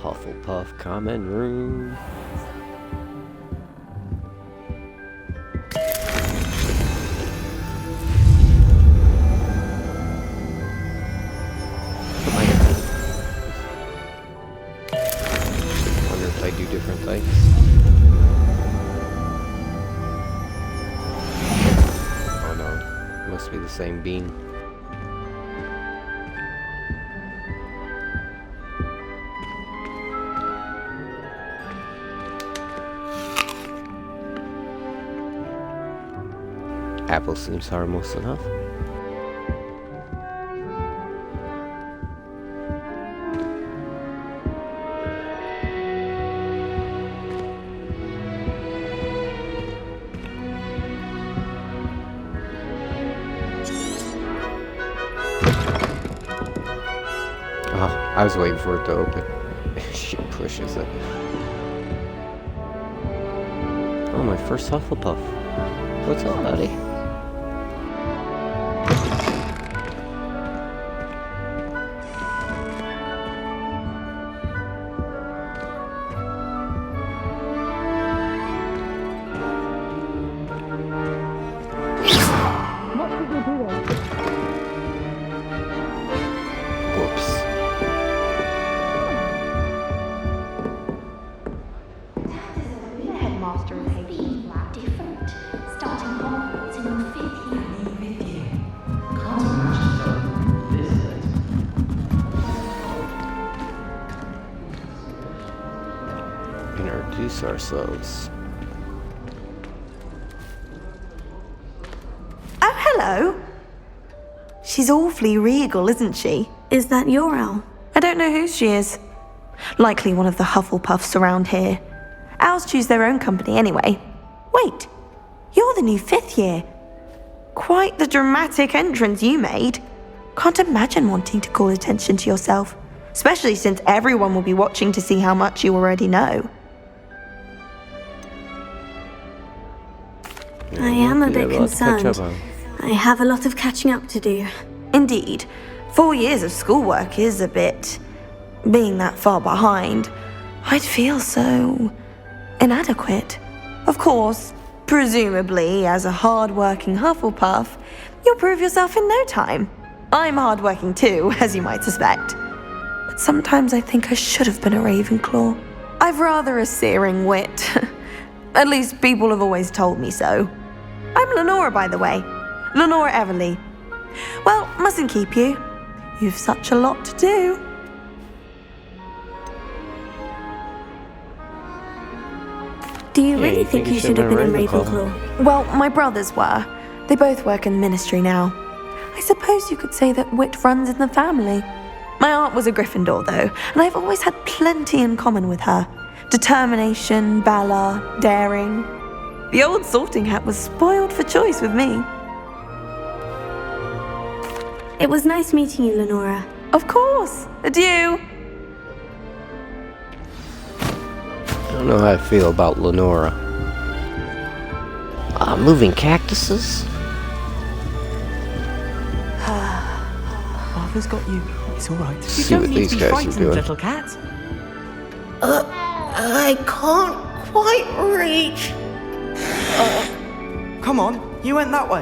Hufflepuff common room. Wonder if I do different things. Oh no, it must be the same bean. Apple seems harmless enough. Oh, I was waiting for it to open. She pushes it. Oh, my first Hufflepuff. What's up, buddy? Introduce ourselves. Oh, hello. She's awfully regal, isn't she? Is that your owl? I don't know who she is. Likely one of the Hufflepuffs around here. Owls choose their own company anyway. Wait, you're the new 5th year. Quite the dramatic entrance you made. Can't imagine wanting to call attention to yourself, especially since everyone will be watching to see how much you already know. I am a bit concerned. I have a lot of catching up to do. Indeed. 4 years of schoolwork is a bit... being that far behind, I'd feel so... inadequate. Of course, presumably, as a hard-working Hufflepuff, you'll prove yourself in no time. I'm hard-working too, as you might suspect. But sometimes I think I should have been a Ravenclaw. I've rather a searing wit. At least people have always told me so. I'm Lenora, by the way. Lenora Everly. Well, mustn't keep you. You've such a lot to do. Do you really think you should have been in Ravenclaw? Well, my brothers were. They both work in ministry now. I suppose you could say that wit runs in the family. My aunt was a Gryffindor, though, and I've always had plenty in common with her. Determination, valor, daring. The old sorting hat was spoiled for choice with me. It was nice meeting you, Lenora. Of course. Adieu. I don't know how I feel about Lenora. Moving cactuses? Arthur's got you. It's all right. See what these guys are doing. Little cat. I can't quite reach. Come on, you went that way.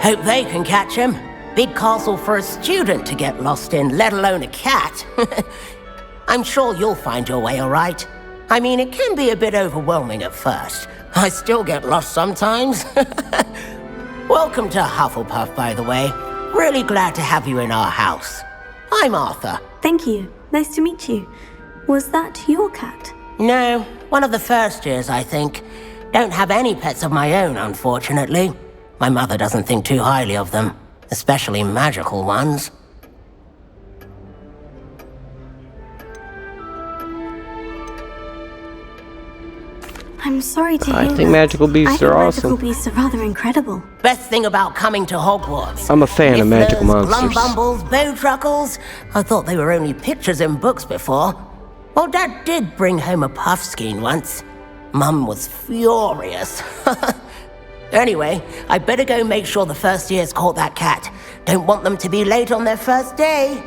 Hope they can catch him. Big castle for a student to get lost in, let alone a cat. I'm sure you'll find your way all right. I mean, it can be a bit overwhelming at first. I still get lost sometimes. Welcome to Hufflepuff, by the way. Really glad to have you in our house. I'm Arthur. Thank you. Nice to meet you. Was that your cat? No, one of the first years, I think. Don't have any pets of my own, unfortunately. My mother doesn't think too highly of them, especially magical ones. I'm sorry to hear I think that. magical beasts are awesome. Magical beasts are rather incredible. Best thing about coming to Hogwarts. I'm a fan of magical Nifflers, monsters. Glumbumbles, Bowtruckles. I thought they were only pictures in books before. Well, Dad did bring home a puffskein once. Mum was furious. Anyway, I better go make sure the first years caught that cat. Don't want them to be late on their first day.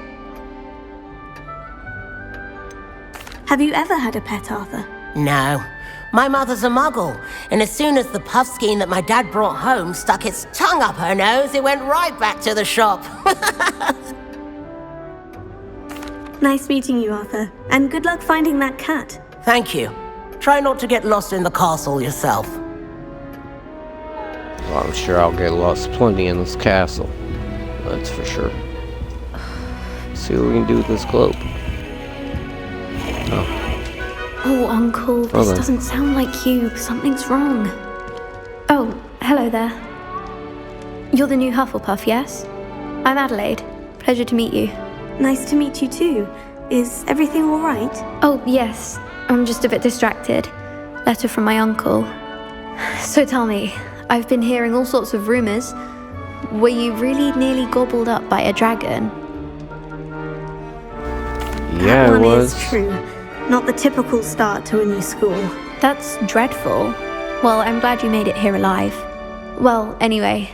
Have you ever had a pet, Arthur? No. My mother's a muggle, and as soon as the puffskein that my dad brought home stuck its tongue up her nose, it went right back to the shop. Nice meeting you, Arthur. And good luck finding that cat. Thank you. Try not to get lost in the castle yourself. Well, I'm sure I'll get lost plenty in this castle. That's for sure. See what we can do with this globe. Oh. Oh, Uncle, this doesn't sound like you. Something's wrong. Oh, hello there. You're the new Hufflepuff, yes? I'm Adelaide. Pleasure to meet you. Nice to meet you too. Is everything all right? Oh, yes. I'm just a bit distracted. Letter from my uncle. So tell me, I've been hearing all sorts of rumors. Were you really nearly gobbled up by a dragon? Yeah, that one it was. is true. Not the typical start to a new school. That's dreadful. Well, I'm glad you made it here alive. Well, anyway,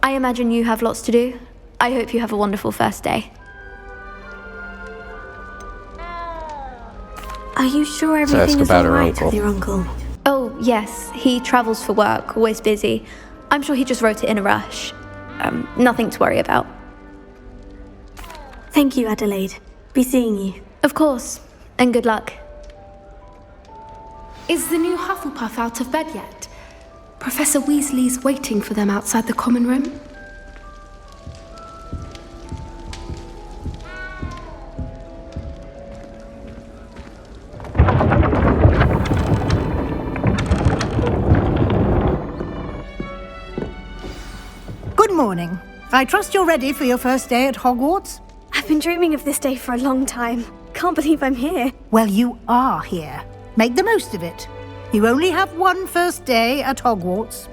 I imagine you have lots to do. I hope you have a wonderful first day. Are you sure everything is all right with your uncle? Oh, yes. He travels for work, always busy. I'm sure he just wrote it in a rush. Nothing to worry about. Thank you, Adelaide. Be seeing you. Of course. And good luck. Is the new Hufflepuff out of bed yet? Professor Weasley's waiting for them outside the common room. Good morning. I trust you're ready for your first day at Hogwarts? I've been dreaming of this day for a long time. Can't believe I'm here. Well, you are here. Make the most of it. You only have one first day at Hogwarts.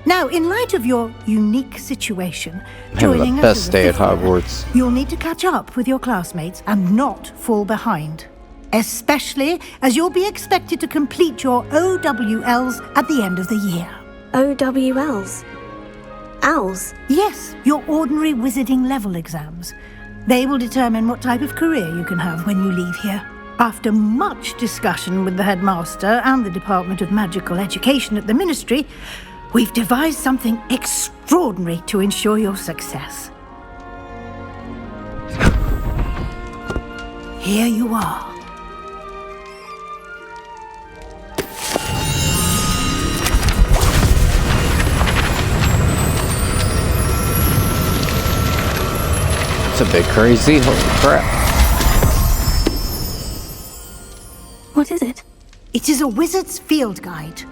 Now, in light of your unique situation, joining the best us as a day at fifth year, Hogwarts. you'll need to catch up with your classmates and not fall behind. Especially as you'll be expected to complete your OWLs at the end of the year. OWLs? Owls? Yes, your ordinary wizarding level exams. They will determine what type of career you can have when you leave here. After much discussion with the headmaster and the Department of Magical Education at the Ministry, we've devised something extraordinary to ensure your success. Here you are. It's a bit crazy. Holy crap. What is it? It is a wizard's field guide.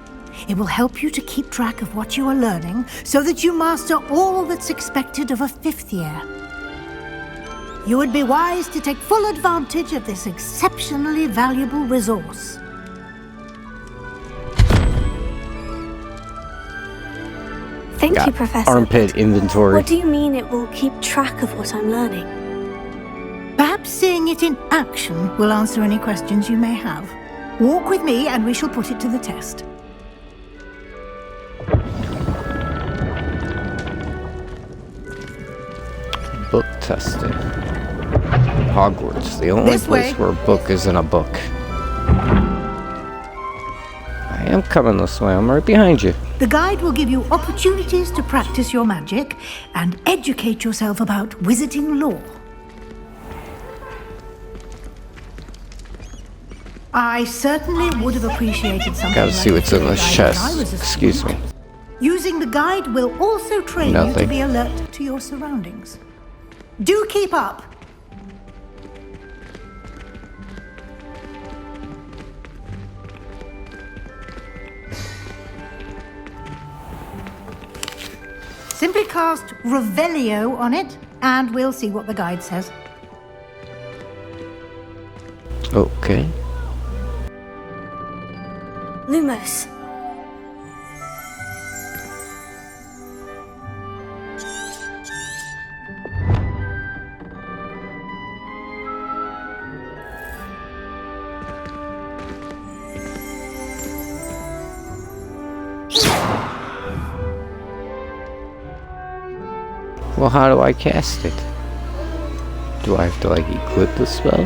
It will help you to keep track of what you are learning so that you master all that's expected of a fifth year. You would be wise to take full advantage of this exceptionally valuable resource. Thank Got you, Professor. armpit inventory. What do you mean it will keep track of what I'm learning? Perhaps seeing it in action will answer any questions you may have. Walk with me and we shall put it to the test. Book testing. Hogwarts, the only This place way. where a book isn't a book. I am coming this way. I'm right behind you. The guide will give you opportunities to practice your magic and educate yourself about wizarding lore. I certainly would have appreciated something Gotta like see what's a in this field guide when I chest. was a Excuse student. me. Using the guide will also train you to Nothing. be alert to your surroundings. Do keep up. Simply cast Revelio on it, and we'll see what the guide says. Okay. Lumos. Well, how do I cast it? Do I have to, like, equip the spell?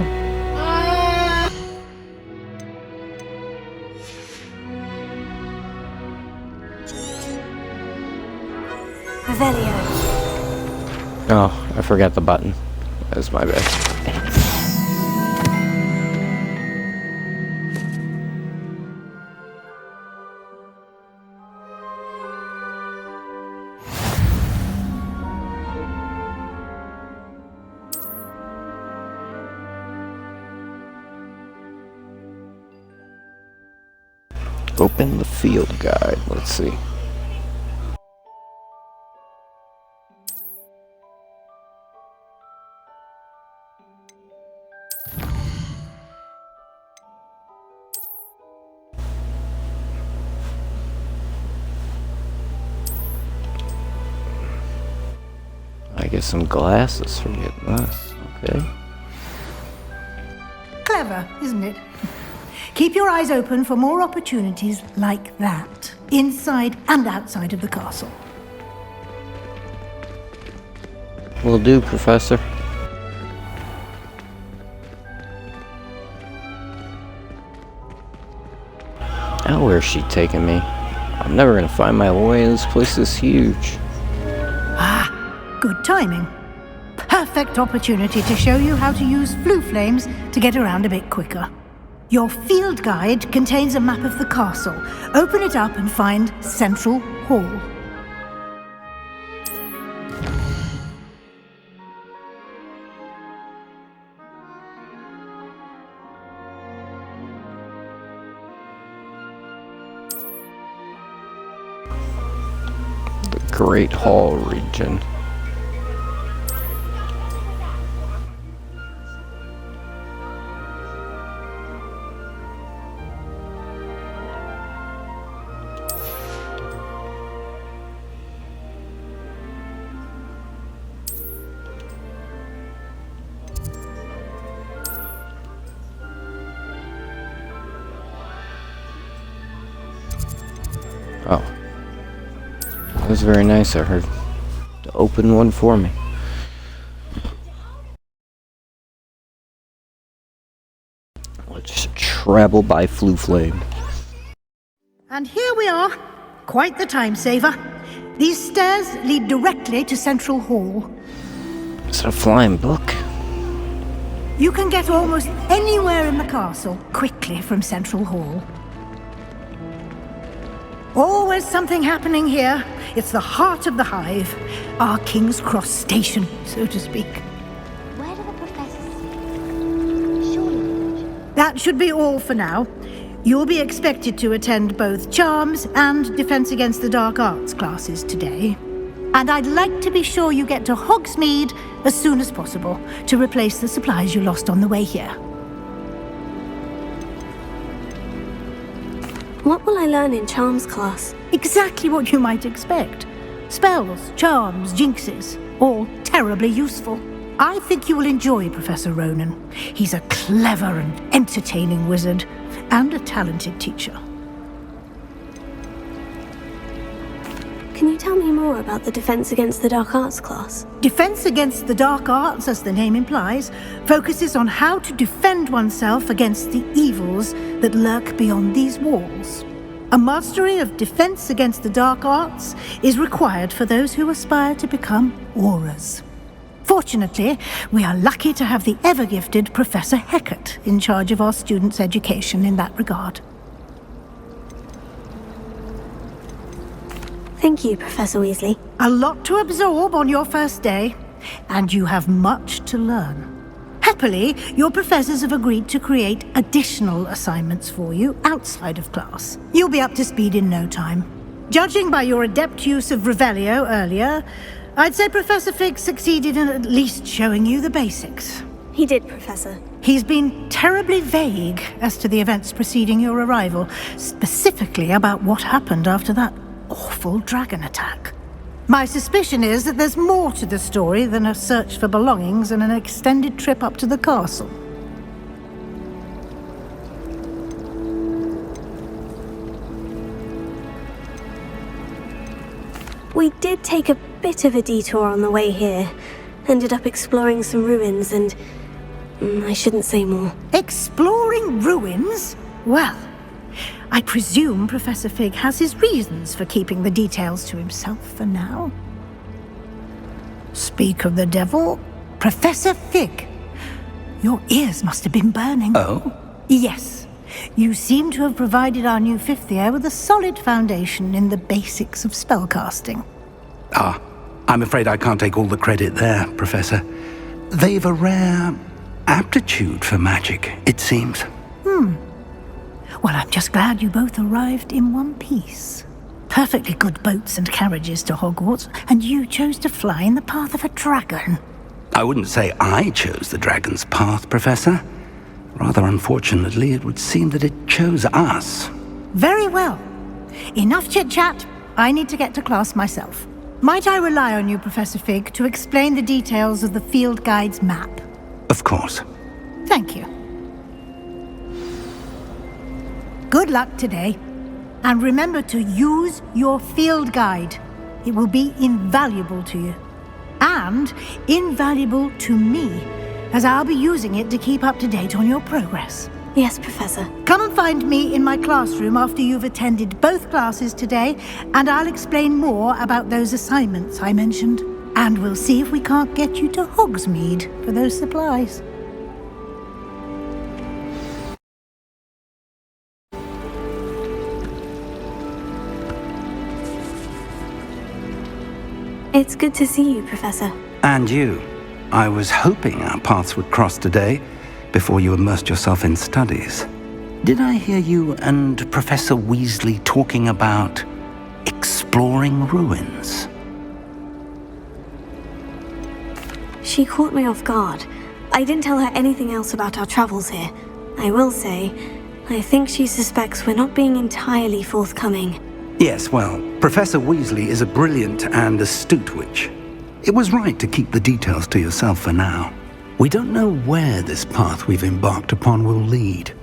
Revelio. Oh, I forgot the button. That's my bad. Open the field guide. Let's see. I get some glasses for getting this. Okay. Clever, isn't it? Keep your eyes open for more opportunities like that, inside and outside of the castle. Will do, Professor. Now where's she taking me? I'm never gonna find my way. This place is huge. Good timing. Perfect opportunity to show you how to use flue flames to get around a bit quicker. Your field guide contains a map of the castle. Open it up and find Central Hall. The Great Hall region. Oh. That was very nice, I heard. To open one for me. Let's travel by flue flame. And here we are. Quite the time saver. These stairs lead directly to Central Hall. Is it a flying book? You can get almost anywhere in the castle quickly from Central Hall. Always something happening here. It's the heart of the hive. Our King's Cross station, so to speak. Where do the professors sit? Surely they don't. That should be all for now. You'll be expected to attend both Charms and Defense Against the Dark Arts classes today. And I'd like to be sure you get to Hogsmeade as soon as possible to replace the supplies you lost on the way here. What will I learn in Charms class? Exactly what you might expect. Spells, charms, jinxes, all terribly useful. I think you will enjoy Professor Ronan. He's a clever and entertaining wizard, and a talented teacher. Can you tell me more about the Defense Against the Dark Arts class? Defense Against the Dark Arts, as the name implies, focuses on how to defend oneself against the evils that lurk beyond these walls. A mastery of Defense Against the Dark Arts is required for those who aspire to become auras. Fortunately, we are lucky to have the ever-gifted Professor Hecat in charge of our students' education in that regard. Thank you, Professor Weasley. A lot to absorb on your first day, and you have much to learn. Happily, your professors have agreed to create additional assignments for you outside of class. You'll be up to speed in no time. Judging by your adept use of Revelio earlier, I'd say Professor Fig succeeded in at least showing you the basics. He did, Professor. He's been terribly vague as to the events preceding your arrival, specifically about what happened after that awful dragon attack. My suspicion is that there's more to the story than a search for belongings and an extended trip up to the castle. We did take a bit of a detour on the way here. Ended up exploring some ruins and... I shouldn't say more. Exploring ruins? Well, I presume Professor Fig has his reasons for keeping the details to himself for now. Speak of the devil, Professor Fig. Your ears must have been burning. Oh? Yes. You seem to have provided our new fifth year with a solid foundation in the basics of spellcasting. Ah, I'm afraid I can't take all the credit there, Professor. They've a rare aptitude for magic, it seems. Well, I'm just glad you both arrived in one piece. Perfectly good boats and carriages to Hogwarts, and you chose to fly in the path of a dragon. I wouldn't say I chose the dragon's path, Professor. Rather unfortunately, it would seem that it chose us. Very well. Enough chit-chat. I need to get to class myself. Might I rely on you, Professor Fig, to explain the details of the field guide's map? Of course. Thank you. Good luck today. And remember to use your field guide. It will be invaluable to you. And invaluable to me, as I'll be using it to keep up to date on your progress. Yes, Professor. Come and find me in my classroom after you've attended both classes today, and I'll explain more about those assignments I mentioned. And we'll see if we can't get you to Hogsmeade for those supplies. It's good to see you, Professor. And you. I was hoping our paths would cross today, before you immersed yourself in studies. Did I hear you and Professor Weasley talking about exploring ruins? She caught me off guard. I didn't tell her anything else about our travels here. I will say, I think she suspects we're not being entirely forthcoming. Yes, well, Professor Weasley is a brilliant and astute witch. It was right to keep the details to yourself for now. We don't know where this path we've embarked upon will lead.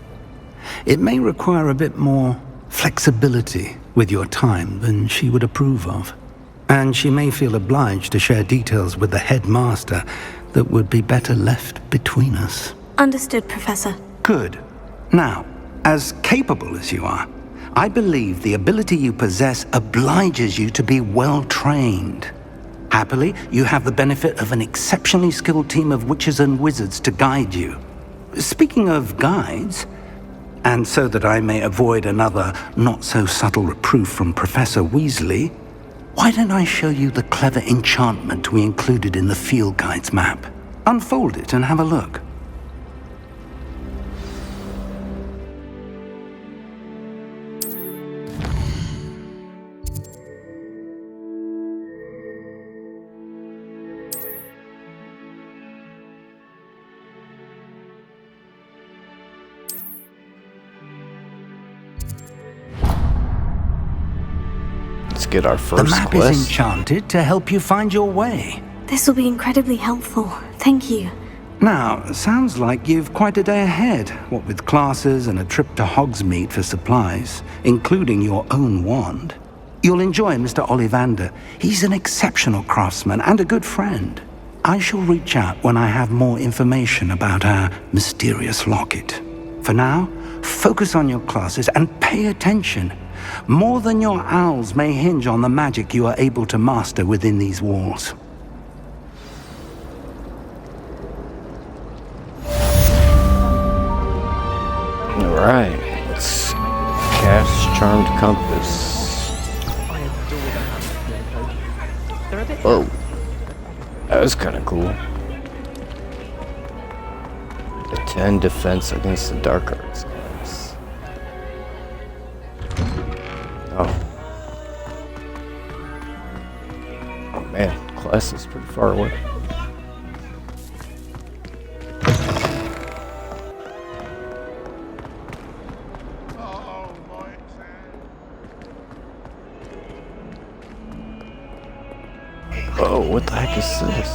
It may require a bit more flexibility with your time than she would approve of. And she may feel obliged to share details with the headmaster that would be better left between us. Understood, Professor. Good. Now, as capable as you are, I believe the ability you possess obliges you to be well trained. Happily, you have the benefit of an exceptionally skilled team of witches and wizards to guide you. Speaking of guides, and so that I may avoid another not-so-subtle reproof from Professor Weasley, why don't I show you the clever enchantment we included in the field guide's map? Unfold it and have a look. Let's get our first The map quest. is enchanted to help you find your way. This will be incredibly helpful. Thank you. Now, sounds like you've quite a day ahead, what with classes and a trip to Hogsmeade for supplies, including your own wand. You'll enjoy Mr. Ollivander. He's an exceptional craftsman and a good friend. I shall reach out when I have more information about our mysterious locket. For now, focus on your classes and pay attention. More than your owls may hinge on the magic you are able to master within these walls. Alright, let's cast Charmed Compass. Whoa. That was kinda cool. A 10 defense against the dark arts guys. Oh. Oh man, class is pretty far away. Oh, what the heck is this?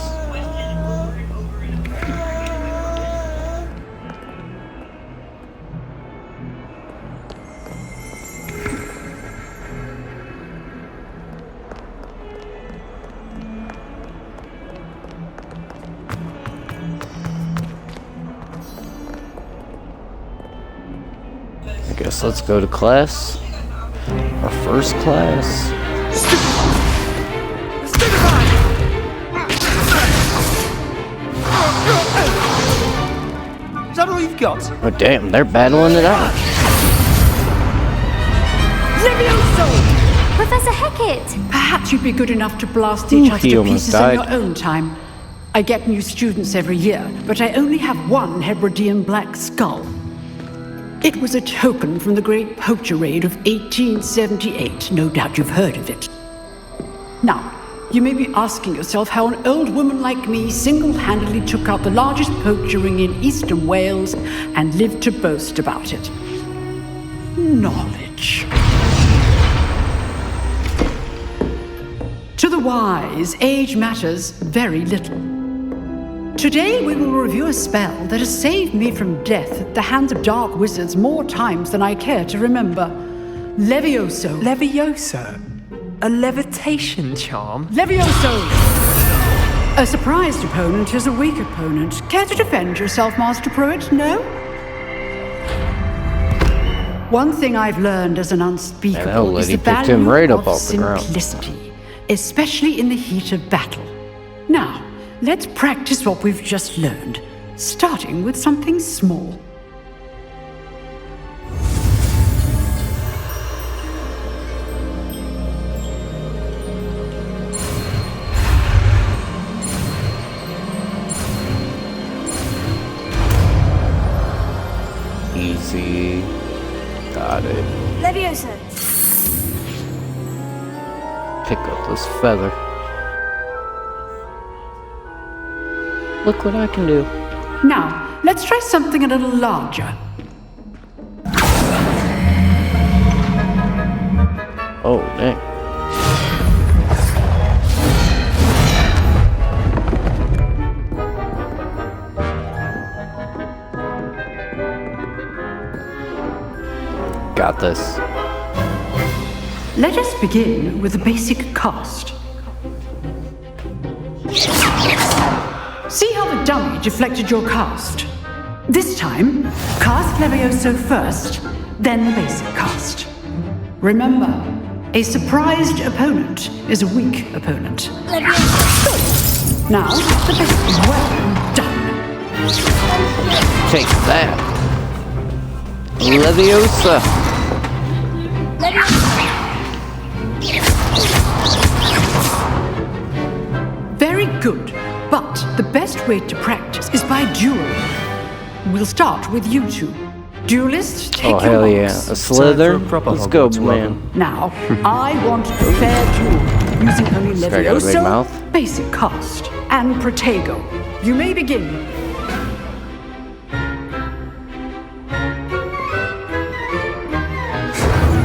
I guess let's go to class. Our first class. all you've got? Oh, damn, they're battling it out. Levioso! Professor Hecat! Perhaps you'd be good enough to blast each other he to almost pieces died. in your own time. I get new students every year, but I only have one Hebridean black skull. It was a token from the great poacher raid of 1878. No doubt you've heard of it. Now, you may be asking yourself how an old woman like me single-handedly took out the largest poacher ring in eastern Wales and lived to boast about it. Knowledge. To the wise, age matters very little. Today we will review a spell that has saved me from death at the hands of dark wizards more times than I care to remember. Levioso. Levioso? A levitation charm? Levioso! A surprised opponent is a weak opponent. Care to defend yourself, Master Pruitt? No? One thing I've learned as an unspeakable That old is lady the picked him value right up of off the ground. simplicity, especially in the heat of battle. Now, let's practice what we've just learned, starting with something small. Easy. Got it. Levioso! Pick up this feather. Look what I can do. Now, let's try something a little larger. Oh, dang. Got this. Let us begin with the basic cast. See how the dummy deflected your cast? This time, cast Levioso first, then the basic cast. Remember, a surprised opponent is a weak opponent. Good. Now, the best. Well done. Take that. Leviosa. Very good. But the best way to practice is by dueling. We'll start with you two. Duelists, take Oh, your hell yeah. marks. A slither? Time for a proper Let's go, Hogwarts man. Now, I want a fair duel using only This guy got a big Levioso, mouth. basic cast, and Protego. You may begin.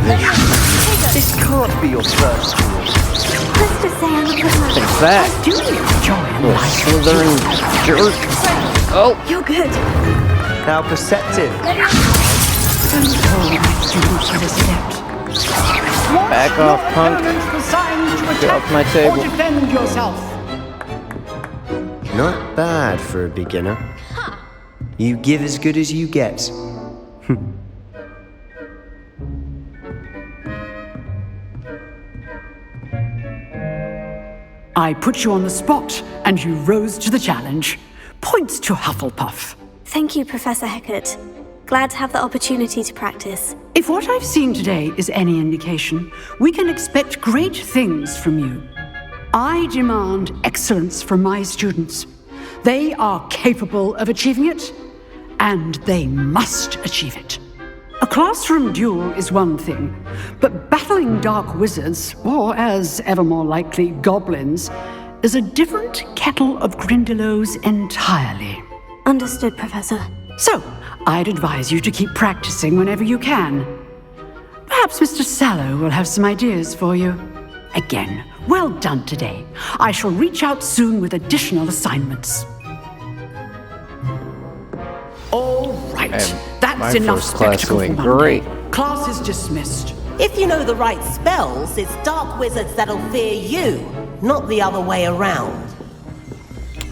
This can't be your first duel. Let's just say I'm a good man. Take that. Do you enjoy Little slithering jerk. Oh, You're good. How perceptive. Don't hold my students to this depth. back off, punk. Get off my table. Or defend yourself. Not bad for a beginner. You give as good as you get. I put you on the spot, and you rose to the challenge. Points to Hufflepuff. Thank you, Professor Hecat. Glad to have the opportunity to practice. If what I've seen today is any indication, we can expect great things from you. I demand excellence from my students. They are capable of achieving it, and they must achieve it. A classroom duel is one thing, but battling dark wizards, or as ever more likely, goblins, is a different kettle of Grindylows entirely. Understood, Professor. So, I'd advise you to keep practicing whenever you can. Perhaps Mr. Sallow will have some ideas for you. Again, well done today. I shall reach out soon with additional assignments. All right, my that's enough first class spectacle for going Monday. great. Class is dismissed. If you know the right spells, it's dark wizards that'll fear you, not the other way around.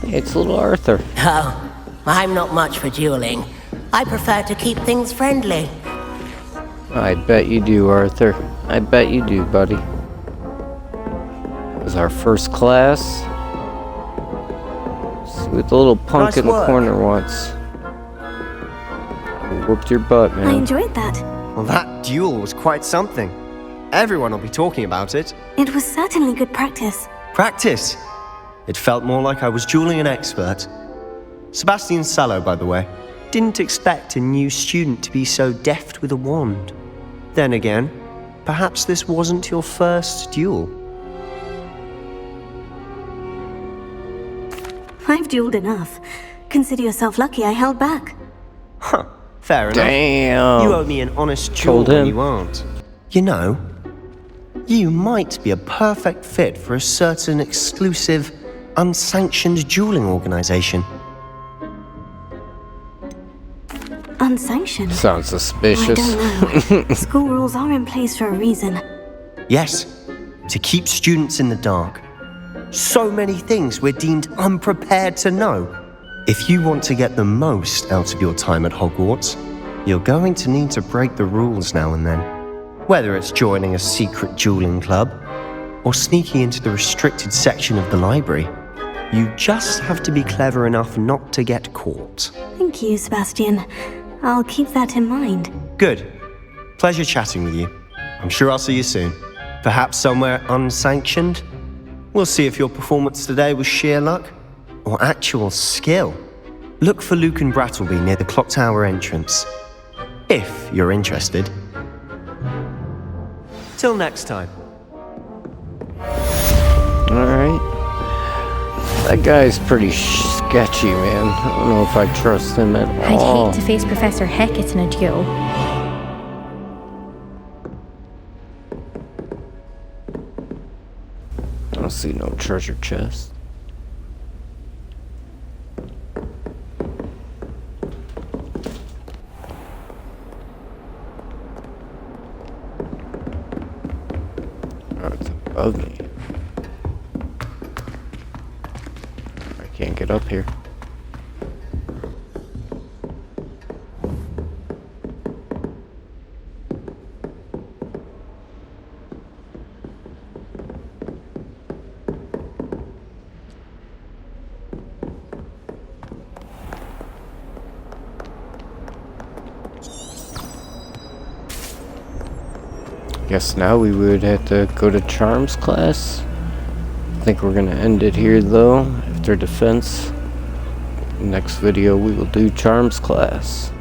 It's little Arthur. Oh, I'm not much for dueling. I prefer to keep things friendly. I bet you do, Arthur. I bet you do, buddy. It was our first class. See what the little punk Nice in the work. corner wants. Whooped your butt, man. I enjoyed that. Well, that duel was quite something. Everyone will be talking about it. It was certainly good practice. Practice. It felt more like I was dueling an expert. Sebastian Sallow, by the way. Didn't expect a new student to be so deft with a wand. Then again, perhaps this wasn't your first duel. I've dueled enough. Consider yourself lucky I held back. Huh, fair enough. Damn. You owe me an honest duel when you aren't. You know, you might be a perfect fit for a certain exclusive, unsanctioned dueling organization. Unsanctioned? Sounds suspicious. I don't know. School rules are in place for a reason. Yes, to keep students in the dark. So many things we're deemed unprepared to know. If you want to get the most out of your time at Hogwarts, you're going to need to break the rules now and then. Whether it's joining a secret dueling club or sneaking into the restricted section of the library, you just have to be clever enough not to get caught. Thank you, Sebastian. I'll keep that in mind. Good. Pleasure chatting with you. I'm sure I'll see you soon. Perhaps somewhere unsanctioned? We'll see if your performance today was sheer luck or actual skill. Look for Luke and Brattleby near the clock tower entrance, if you're interested. Till next time. Alright. That guy's pretty sketchy, man. I don't know if I trust him at all. I'd hate to face Professor Hecat in a duel. I don't see no treasure chest. Oh, it's above me. I can't get up here. Guess now we would have to go to Charms class. I think we're gonna end it here though, after defense. Next video we will do Charms class.